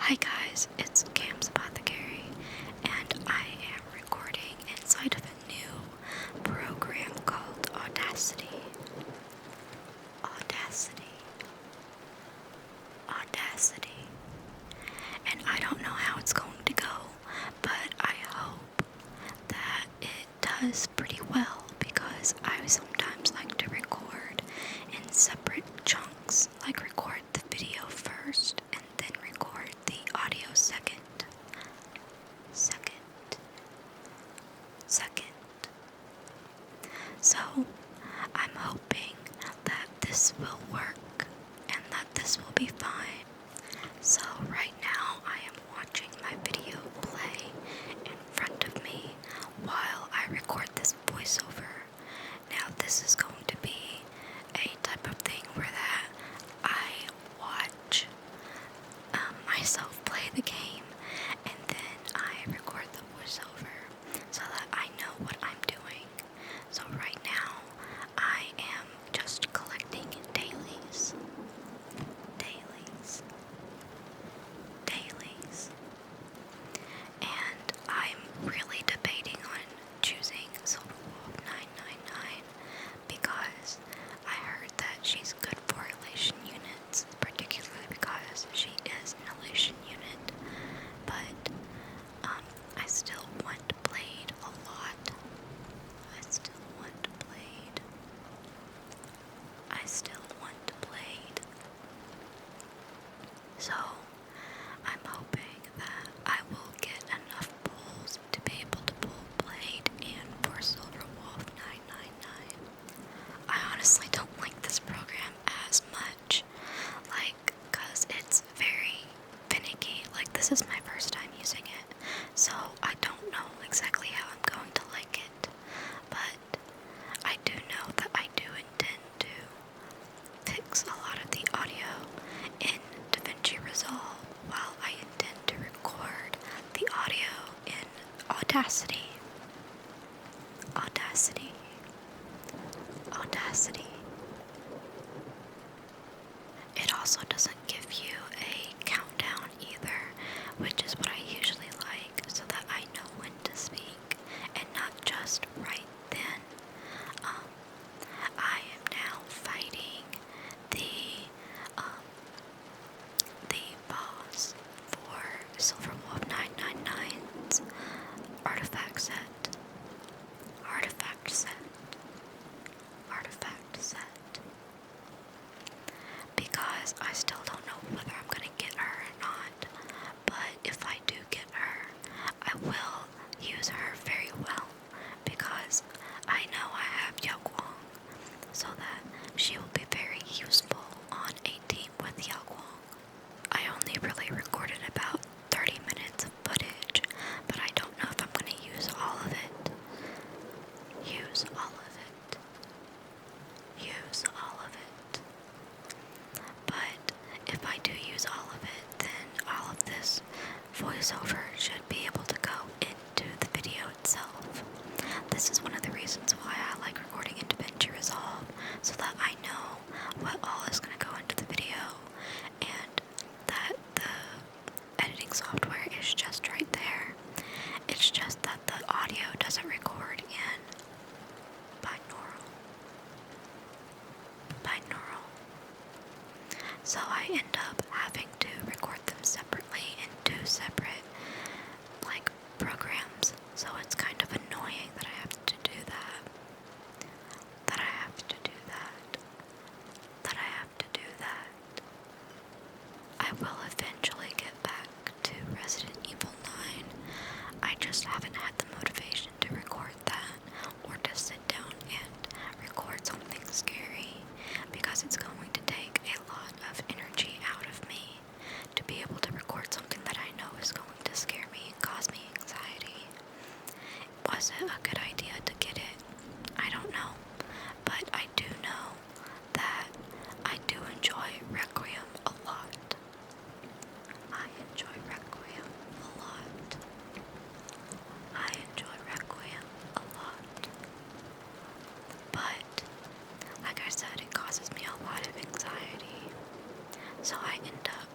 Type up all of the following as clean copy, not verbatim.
Hi guys, it's KamsApothecary, and I am recording inside of a new program called Audacity. And I don't know how it's going to go, but I hope that it does pretty well because I sometimes like to record in separate chunks, like record the video first and then record the audio second. So, I'm hoping that this will work and that this will be fine. So right now I am watching my video play in front of me while I record this voiceover. Now this is going to be a type of thing where that I watch myself play the game and then I record the voiceover so that I know what I'm doing. So right now I am just collecting dailies. And I'm really debating on choosing Silverwolf 999 because I heard that she's good for elation units, particularly because she is an elation unit. But I still want Blade a lot. I still want Blade. So I'm hoping that I will get enough pulls to be able to pull Blade and for Silverwolf 999. I honestly don't like this program as much, cause it's very finicky. This is my first time using it, so I don't know exactly how I'm going to like it, but I do know that I do intend to fix a lot of the audio in DaVinci Resolve while I intend to record the audio in Audacity. It also doesn't give you a countdown either, which is what I usually like so that I know when to speak and not just right then. I am now fighting the boss for Silverwolf 999's artifact set. Because I still don't know whether I'm gonna get her or not, but if I do get her, I will use her very well because I know I have Yaoguang, so that she will be very useful on a team with Yaoguang. I only really recorded about 30 minutes of footage, but I don't know if I'm going to use all of it. But if I do use all of it, then all of this voiceover should be able to go into the video itself. This is one of the reasons why I like recording in DaVinci Resolve, so that I know what all is going to go into the video, and that the editing software is just right there. It's just that the audio doesn't record in binaural. So I end up having to record them separately in two separate programs. So it's kind of annoying that I have to do that. I will eventually get back to Resident Evil 9. I just haven't had the motivation to record that or to sit down and record something scary because it's going to take a lot of energy out of me to be able to record something that I know is going to scare me and cause me anxiety. Was it a good idea to get it? I don't know, but I do know that I do enjoy Requiem a lot. But, like I said, it causes me a lot of anxiety. So I end up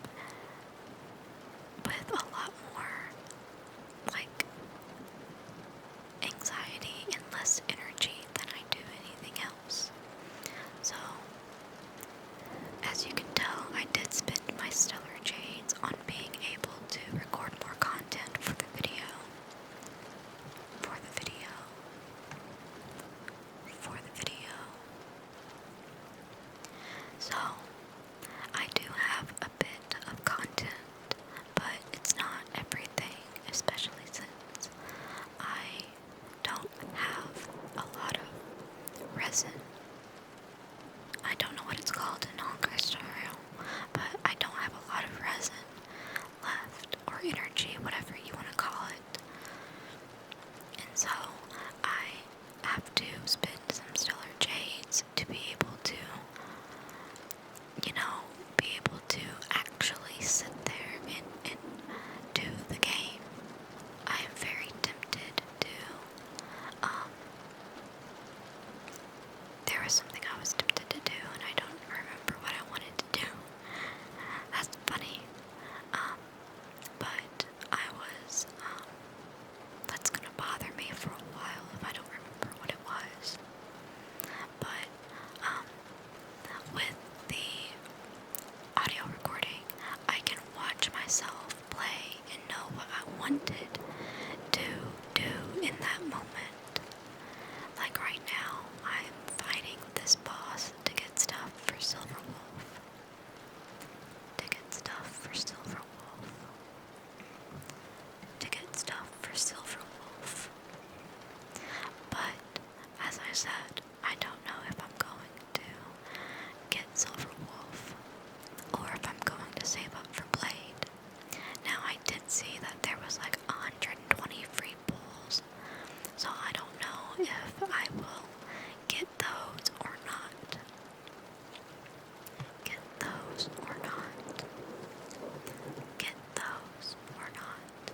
watch myself play and know what I wanted to do in that moment. Like right now, I'm fighting this boss to get stuff for Silver Wolf. To get stuff for Silver Wolf. To get stuff for Silver Wolf. But, as I said, I don't know if I'm going to get Silver Wolf or if I'm going to save up for Blade. Now, I did see that there was like 120 free pulls, so I don't know if I will get those or not. Get those or not. Get those or not.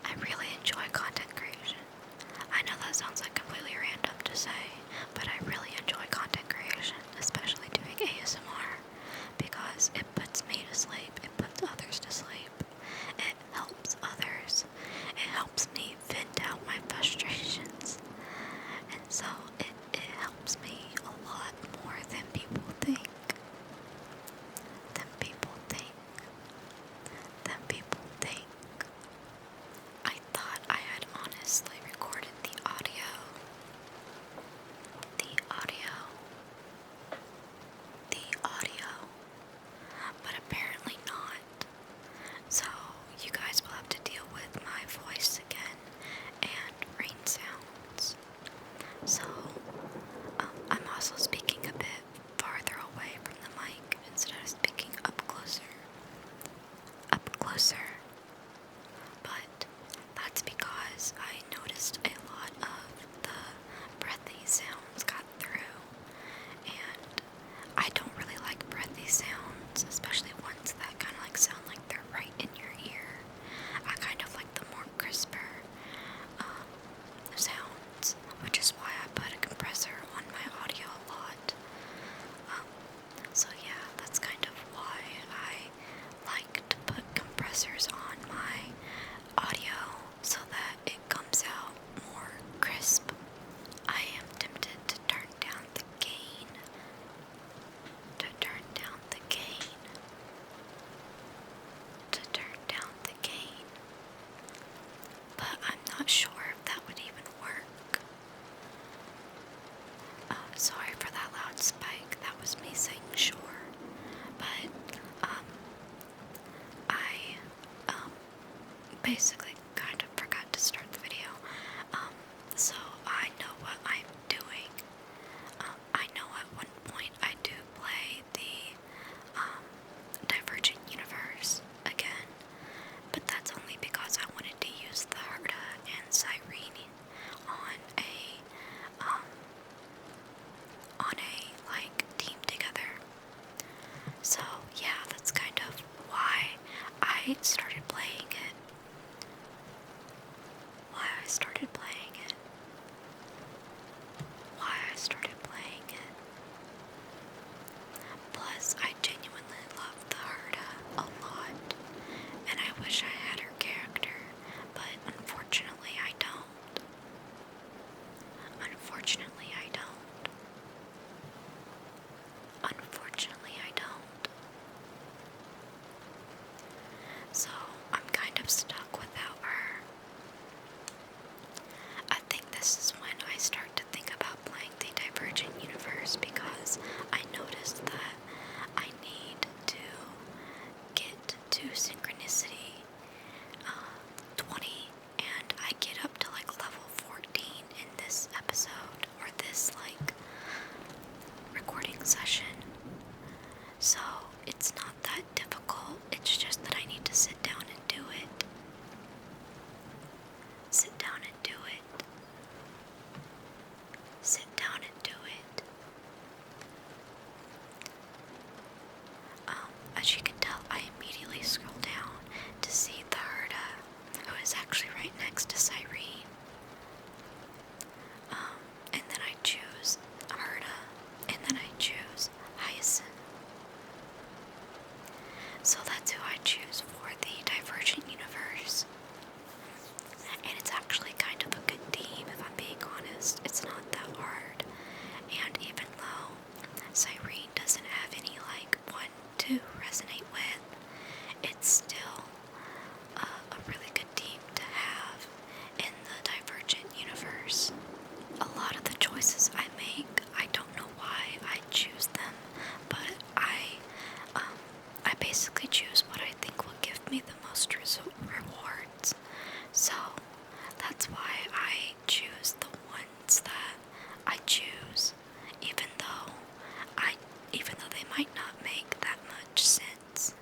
I really enjoy content creation. I know that sounds like completely random to say, but I really enjoy content creation, especially doing ASMR, because it puts me to sleep, it puts others to sleep, it helps others, it helps me vent out my frustrations, and so it helps me a lot more than people think. Than people think. Than people think. I thought I had honestly recorded the audio. The audio. The audio. But apparently not. So you guys will have to deal with my voice again and rain sounds. So I'm also speaking a bit farther away from the mic instead of speaking up closer. Up closer. But that's because I noticed a lot of the breathy sounds got through, and I don't really like breathy sounds, especially ones that kind of like sound like they're right in your ear. I kind of like the more crisper sounds, which is why I put a compressor on my audio a lot. So yeah, that's kind of why I like to put compressors on my audio so that it comes out more crisp. I am tempted to turn down the gain. To turn down the gain. To turn down the gain. But I'm not sure if that would even work. Sorry for that loud spike. That was me saying sure. But, I, basically kind of forgot to start the video. So I know what I'm doing. I know at one point I do play the, Divergent Universe again. But that's only because I wanted to use the Herta and Cyrene on a like team together. So yeah, that's kind of why I started playing it. Why I started playing it. Why I started playing it. Plus, I genuinely love the Herta a lot, and I wish I had her character, but unfortunately I don't. Unfortunately I don't. Unfortunately I don't. So I'm kind of stuck without her. I think this is when I start to think about playing the Divergent Universe, because I noticed that I need to get to synchronicity 20, and I get up to like level 14 in this episode, or this like recording session. So it's not that difficult, it's just that I need to sit down and do it. Sit down and do it. Sit down and do it. As you can tell, I immediately scroll down to see the Herta, who is actually right next to Cyrene. And then I choose Herta, and then I choose Hyacinth. So that's who I choose for the Divergent Universe. And it's actually kind of a good team, if I'm being honest. It's not that hard. And even though Cyrene doesn't have any like one to resonate with, choose what I think will give me the most rewards. So that's why I choose the ones that I choose, even though they might not make that much sense.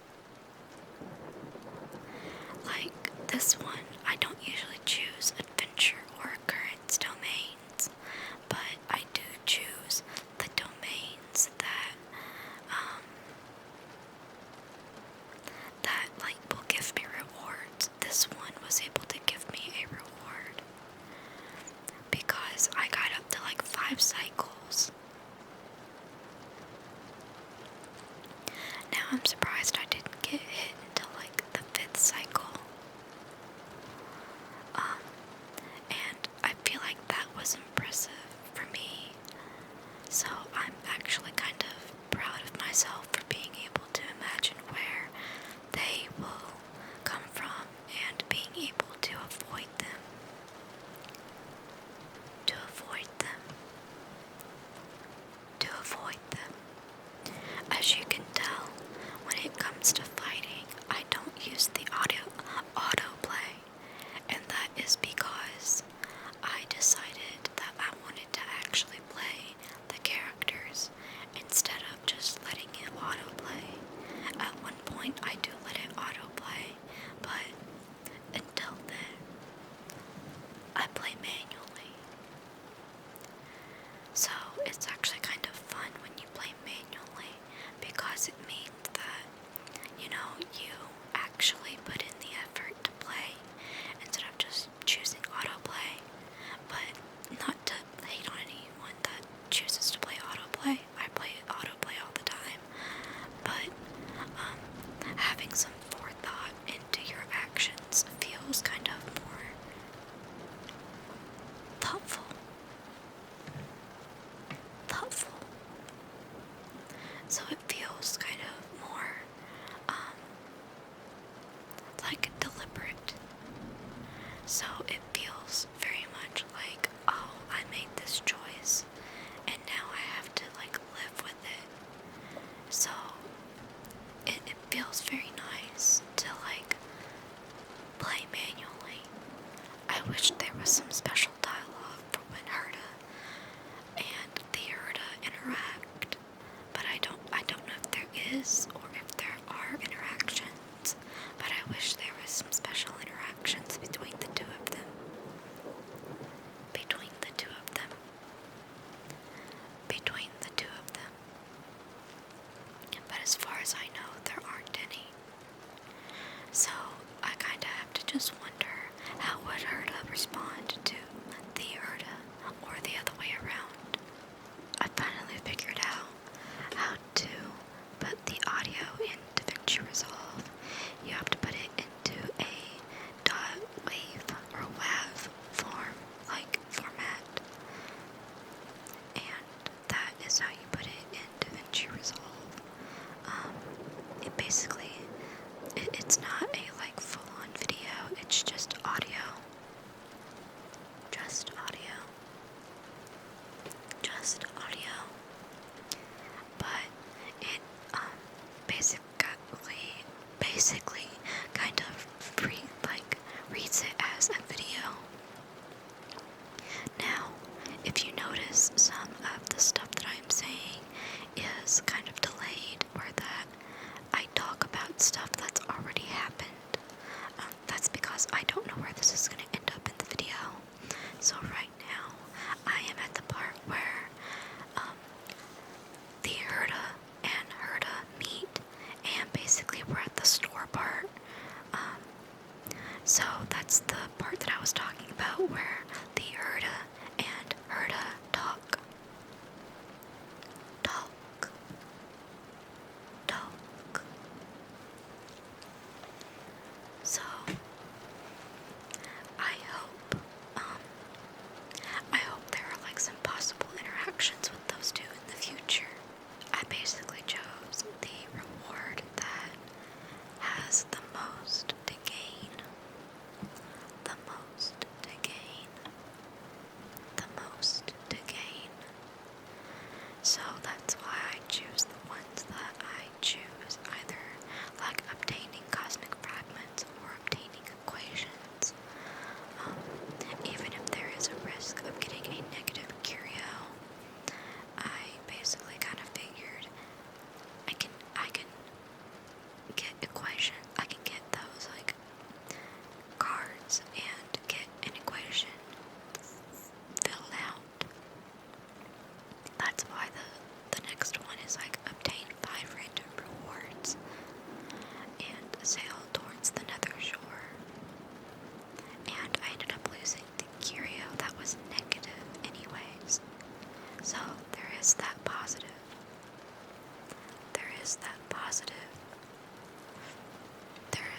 Like this one, I don't usually choose adventure or occurrence domains, but I do choose the domains that like will give me rewards. This one was able to give me a reward because I got up to like 5 cycles. Now I'm surprised I didn't get hit until like the 5th cycle. And I feel like that was impressive for me. So I'm actually kind of proud of myself for being able to imagine where they will come from and being able to avoid them. To avoid them. To avoid them. As you can tell, when it comes to fighting, I don't use the autoplay, and that is because I decided that I wanted to actually play the characters instead of just letting it autoplay. At one point I do let it autoplay, but until then, I play manually. So it's actually kind of fun when you play manually because it means that, you actually put in the effort to play instead of just choosing autoplay. But not to hate on anyone that chooses to play autoplay. I play autoplay all the time. But having some forethought into your actions feels kind of more thoughtful. So it feels kind of more like deliberate. So it feels very much like, oh, I made this choice and now I have to like live with it. So it feels very nice to like play manually. I wish there was some special dialogue for when Herta and the Herta interact, but I don't know if there is or if there are interactions, but I wish there was some special interactions between the two of them. Between the two of them. Between the two of them. But as far as I know, there aren't any. So I kinda have to just wonder how would Herta respond to the Herta or the other way around. I finally figured out how to put the audio in DaVinci Resolve. You have to put it into a .wav or WAV format, and that is how you put it in DaVinci Resolve. It basically, it's not a like full-on video, it's just audio. Just audio. Just audio. But it basically kind of reads it as a video. Now, if you notice, some of the stuff that I'm saying is kind of delayed, or that I talk about stuff that's already happened. That's because I don't know where this is going to end up in the video. So right now, I am at the part where the Herta and Herta meet, and basically we're at the store part. So that's the part that I was talking about where the Herta and Herta talk. So I hope there are like some possible interactions with those two in the future. I basically chose the reward that has the most to gain. The most to gain. The most to gain. So that's why I choose the ones that I choose, either like update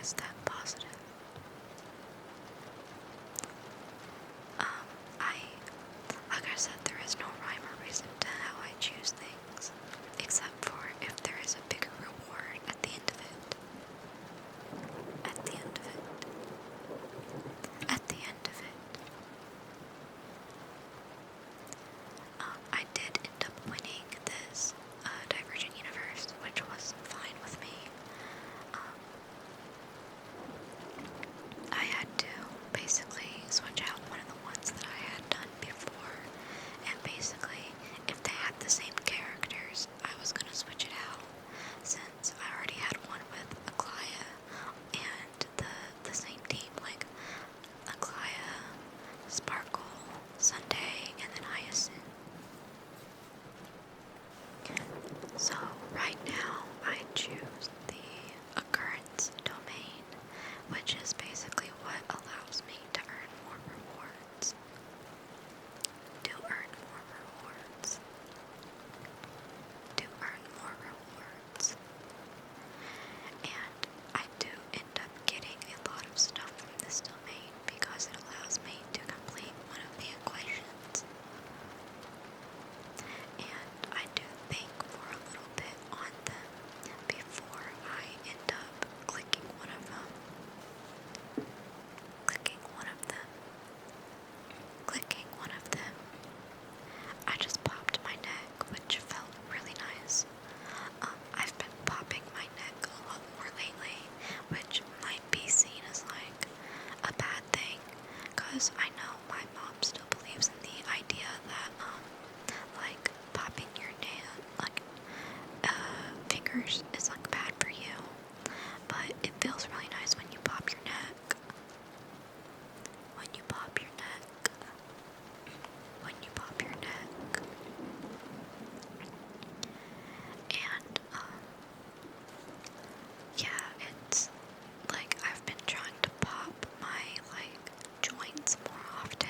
always that positive. Like I said, there is no rhyme or reason to how I choose things, except for if there is a bigger reward at the end of it. At the end of it. At the end of it. I did end up winning this Divergent Universe, which was fine with me. I had to basically switch out one of the ones that I had done before, and basically, if they had the same characters, I was gonna switch it out, since I already had one with Akaya and the same team, like Akaya, Sparkle, Sunday, and then Hyacinth. So right now I choose the occurrence domain, which is basically what allows me to earn more rewards. To earn more rewards. To earn more rewards. And I do end up getting a lot of stuff from this domain because it allows me to complete one of the equations. And I do think for a little bit on them before I end up clicking one of them. Clicking one of them. Clicking one of them. I just popped my neck, which felt really nice. I've been popping my neck a lot more lately, which might be seen as like a bad thing, cause I know my mom still believes in the idea that like popping your nail, like fingers is like bad for you, but it feels really nice when you pop your neck. When you pop your neck. When you pop your neck. And yeah, it's like I've been trying to pop my like joints more often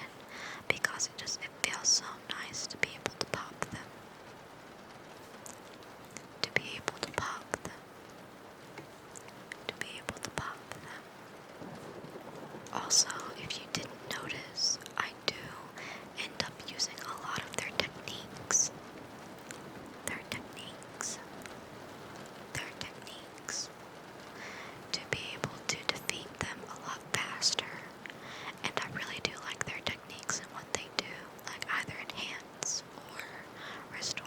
because it feels so nice to be able to pop them. To be able to pop them. To be able to pop them. Also, if you didn't notice, I do end up using a lot of their techniques. Their techniques. Their techniques. To be able to defeat them a lot faster. And I really do like their techniques and what they do. Like either enhance or restore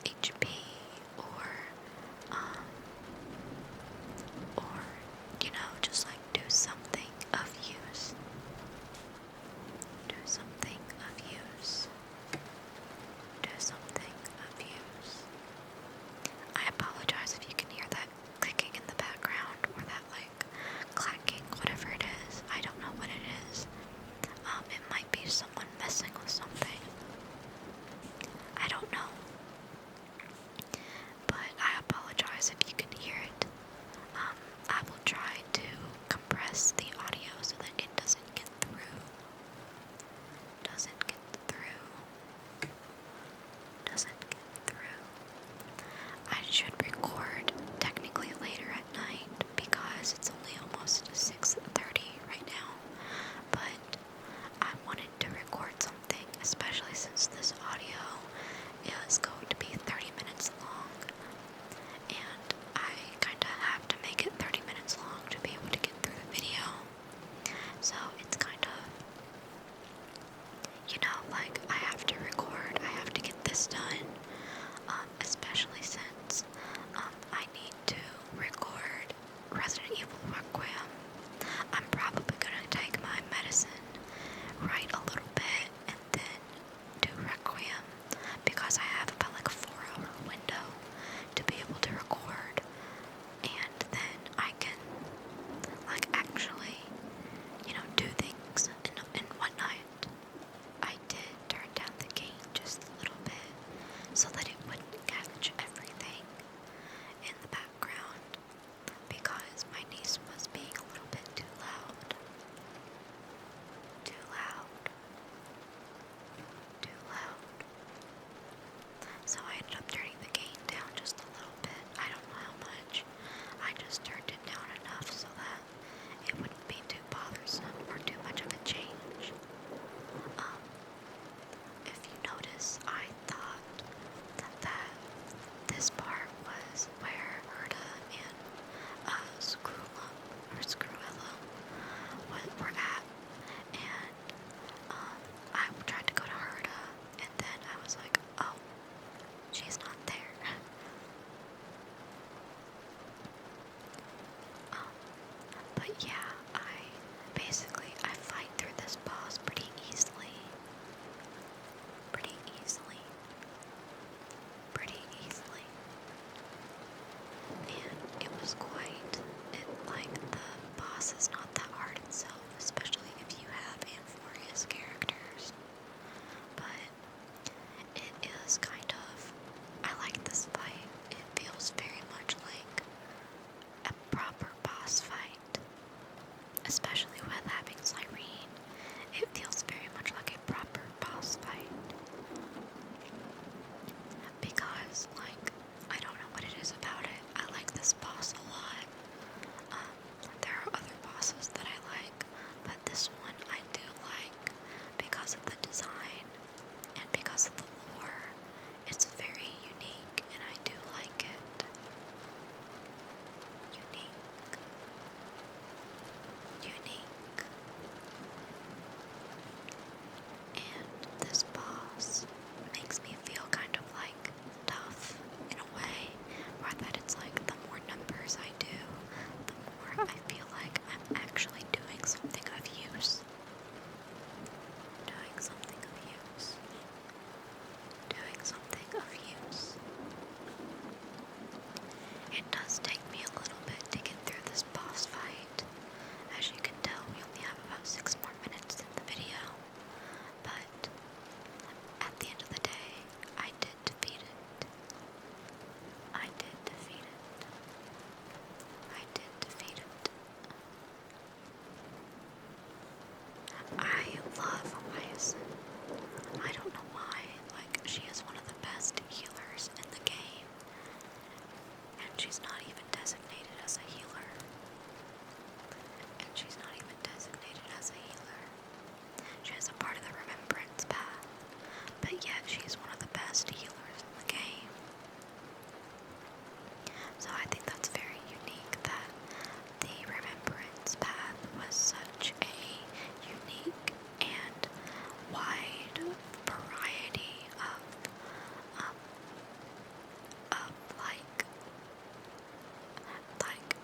HP or you know, just like do yeah, I fight through this boss pretty easily. Pretty easily. Pretty easily. And it was the boss is not that hard itself, especially if you have Amphoria's characters. But it is I like this fight. It feels very much like a proper boss fight. Especially with having Cyrene, it feels very much like a proper boss fight. Because, I don't know what it is about it. I like this boss a lot. There are other bosses that I like, but this one I do like because of the design and because of the lore. It's very unique, and I do like it. Unique. Unique. And this boss makes me feel kind of tough in a way, or that it's the more numbers I do, the more I feel like I'm actually doing something of use. Doing something of use. Doing something of use. It does take me a little bit to get through this boss fight. As you can tell, we only have about 6 more minutes in the video, but at the end of the day, I did defeat it. I did defeat it. I did defeat it. I love Hyacinth. I don't know why, she is one of the best healers in the game, and she's not even designated as a healer. And she's not even designated as a healer. She is a part of the Remembrance path, but yet she's one of the best healers in the game. So I think that's very unique that the Remembrance path was such a unique and wide variety of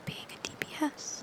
being a DPS.